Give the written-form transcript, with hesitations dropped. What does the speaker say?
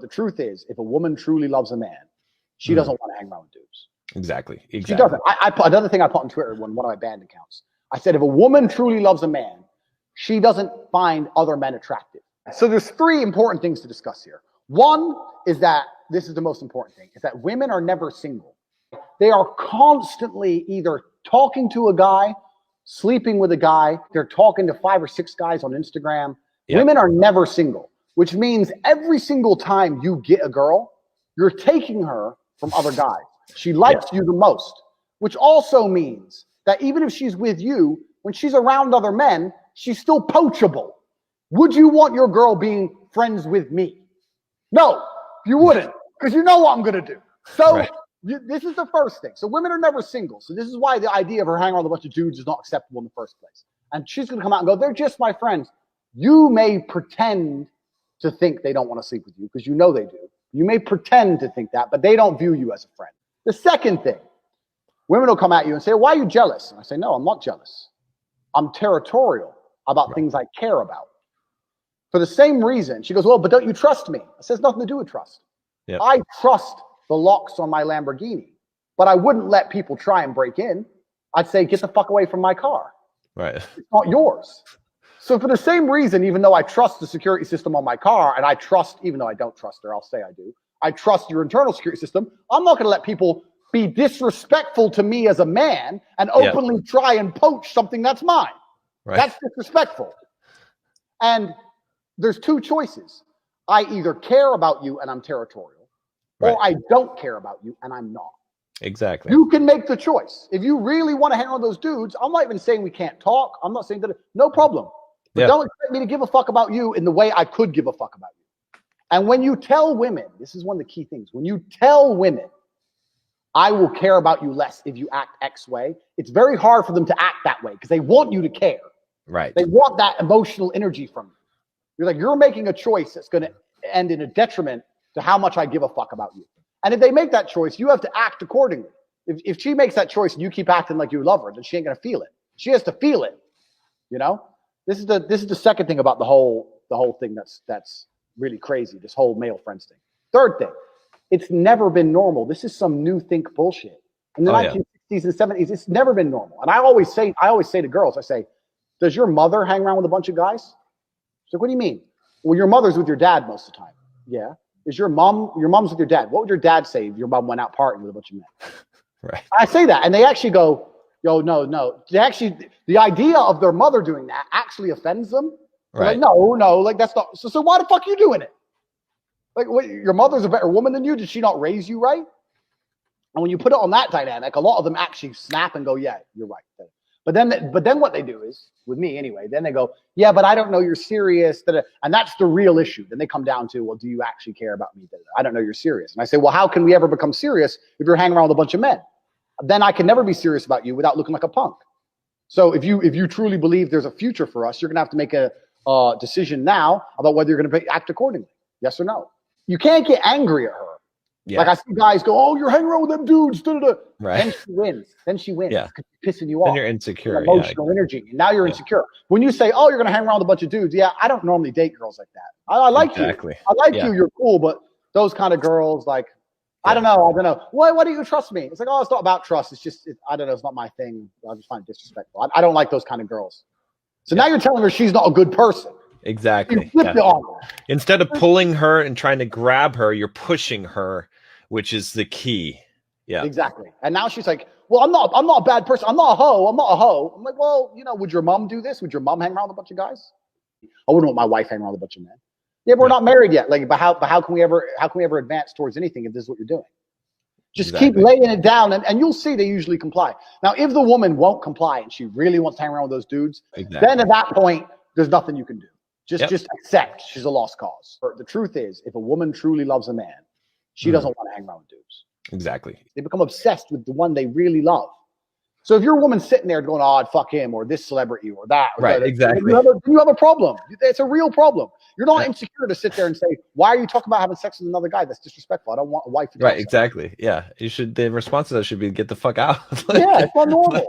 The truth is, if a woman truly loves a man, she doesn't want to hang around with dudes. Exactly. She doesn't. I put another thing I put on Twitter, one of my banned accounts. I said, if a woman truly loves a man, she doesn't find other men attractive. So there's three important things to discuss here. One is that, this is the most important thing, is that women are never single. They are constantly either talking to a guy, sleeping with a guy, they're talking to 5 or 6 guys on Instagram. Yep. Women are never single, which means every single time you get a girl, you're taking her from other guys. She likes you the most, which also means that even if she's with you, when she's around other men, she's still poachable. Would you want your girl being friends with me? No, you wouldn't, because you know what I'm going to do. So this is the first thing. So women are never single. So this is why the idea of her hanging around with a bunch of dudes is not acceptable in the first place. And she's going to come out and go, they're just my friends. You may pretend to think they don't want to sleep with you because you know they do. You may pretend to think that, but they don't view you as a friend. The second thing, women will come at you and say, why are you jealous? And I say, no, I'm not jealous. I'm territorial about things I care about. For the same reason, she goes, well, but don't you trust me? It has nothing to do with trust. Yep. I trust the locks on my Lamborghini, but I wouldn't let people try and break in. I'd say, get the fuck away from my car. Right. It's not yours. So for the same reason, even though I trust the security system on my car, and I trust, even though I don't trust her, I'll say I do, I trust your internal security system, I'm not going to let people be disrespectful to me as a man and openly try and poach something that's mine. Right. That's disrespectful. And there's two choices. I either care about you and I'm territorial, or I don't care about you and I'm not. Exactly. You can make the choice. If you really want to hang on those dudes, I'm not even saying we can't talk. I'm not saying that. No problem. But don't expect me to give a fuck about you in the way I could give a fuck about you. And when you tell women, this is one of the key things, when you tell women, I will care about you less if you act X way, it's very hard for them to act that way because they want you to care. Right. They want that emotional energy from you. You're like, you're making a choice that's going to end in a detriment to how much I give a fuck about you. And if they make that choice, you have to act accordingly. If she makes that choice and you keep acting like you love her, then she ain't going to feel it. She has to feel it. You know, this is the second thing about the whole thing that's really crazy. This whole male friends thing. Third thing, it's never been normal. This is some new think bullshit. In the 1960s and 70s, it's never been normal. And I always say to girls, I say, does your mother hang around with a bunch of guys? She's like, what do you mean? Well, your mother's with your dad most of the time. Yeah. Is your mom's with your dad? What would your dad say if your mom went out partying with a bunch of men? Right. I say that, and they actually go, yo, no. They actually, the idea of their mother doing that actually offends them. Right. Like, no, like that's not. So why the fuck are you doing it? Like, what, your mother's a better woman than you? Did she not raise you right? And when you put it on that dynamic, a lot of them actually snap and go, yeah, you're right. But then what they do is, with me anyway, then they go, yeah, but I don't know you're serious. And that's the real issue. Then they come down to, well, do you actually care about me? I don't know you're serious. And I say, well, how can we ever become serious if you're hanging around with a bunch of men? Then I can never be serious about you without looking like a punk. So if you truly believe there's a future for us, you're going to have to make a decision now about whether you're going to act accordingly. Yes or no. You can't get angry at her. Yeah. Like I see guys go, oh, you're hanging around with them dudes. Da-da-da. Right. Then she wins. Yeah. Because pissing you off. Then you're insecure. Emotional energy. And now you're insecure. When you say, oh, you're going to hang around with a bunch of dudes. Yeah, I don't normally date girls like that. I like you. I like you. You're cool. But those kind of girls, like, I don't know. Why do you trust me? It's like, oh, it's not about trust. It's just, I don't know. It's not my thing. I just find it disrespectful. I don't like those kind of girls. So now you're telling her she's not a good person. Exactly. Instead of pulling her and trying to grab her, you're pushing her, which is the key. Yeah. Exactly. And now she's like, well, I'm not a bad person. I'm not a hoe. I'm like, well, would your mom do this? Would your mom hang around with a bunch of guys? I wouldn't want my wife hanging around with a bunch of men. Yeah, but we're not married yet. Like, but how can we ever advance towards anything if this is what you're doing? Just keep laying it down, and you'll see they usually comply. Now, if the woman won't comply and she really wants to hang around with those dudes, then at that point, there's nothing you can do. Just accept she's a lost cause. The truth is, if a woman truly loves a man, she doesn't want to hang around with dudes. Exactly. They become obsessed with the one they really love. So if you're a woman sitting there going, oh, I'd fuck him or this celebrity or that. Or right, that, exactly. You have a problem. It's a real problem. You're not insecure to sit there and say, why are you talking about having sex with another guy? That's disrespectful. I don't want a wife to Right, exactly. Yeah. The response to that should be, get the fuck out. Yeah, it's not normal.